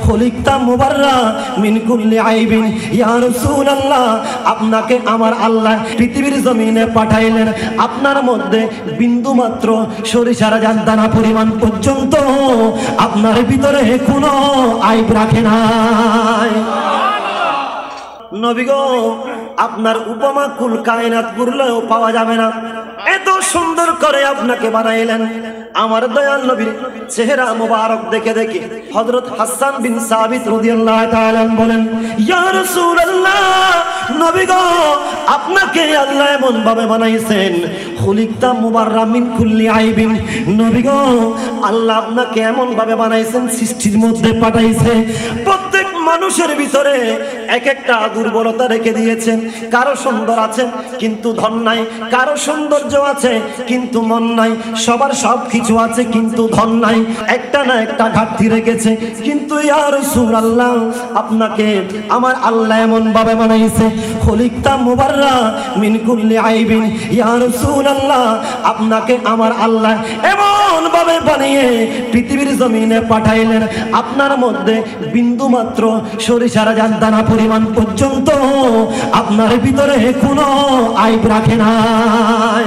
খুলিকতা মুবাররা মিন কুল্লি আইবিন। ইয়া রাসূলুল্লাহ, আপনাকে আমার আল্লাহ পৃথিবীর জমিনে পাঠাইলেন, আপনার মধ্যে বিন্দু মাত্র সরিষার দানা পরিমাণ পর্যন্ত আপনার ভিতরে কোনো আইব রাখে নাই। নবী গো, আপনার উপমা কুল কায়নাত করলেও পাওয়া যাবে না, এত সুন্দর করে আপনাকে বানাইলেন। আমার দয়াল নবীর চেহারা মুবারক দেখে দেখে হযরত হাসান বিন সাবিত রাদিয়াল্লাহু তাআলা বলেন, ইয়া রাসূলুল্লাহ, নবী গো, আপনাকে আল্লাহ এমন ভাবে বানাইছেন, খুলিকতা মুবাররা মিন কুল্লি আইবিন। নবী গো, আল্লাহ আপনাকে এমন ভাবে বানাইছেন, সৃষ্টির মধ্যে পাঠাইছে, প্রত্যেক মানুষের ভিতরে এক একটা দুর্বলতা রেখে দিয়েছেন। কারো সুন্দর আছে কিন্তু ধন নাই, কারো সৌন্দর্য আছে কিন্তু মন নাই, সবার সব কিছু আছে কিন্তু ধন নাই, একটা না একটা ঘাটতি রেখেছে। কিন্তু ইয়া রাসূলুল্লাহ, আপনাকে আমার আল্লাহ এমন ভাবে বানাইছে, খুলিকতা মুবাররা মিন কুল্লি আইবিন। ইয়া রাসূলুল্লাহ, আপনাকে আমার আল্লাহ এমন ভাবে বানিয়ে পৃথিবীর জমিনে পাঠাইলেন, আপনার মধ্যে বিন্দু মাত্র সরিষার দানা পরিমাণ পর্যন্ত আপনার ভিতরে কোনো আইব রাখে নাই।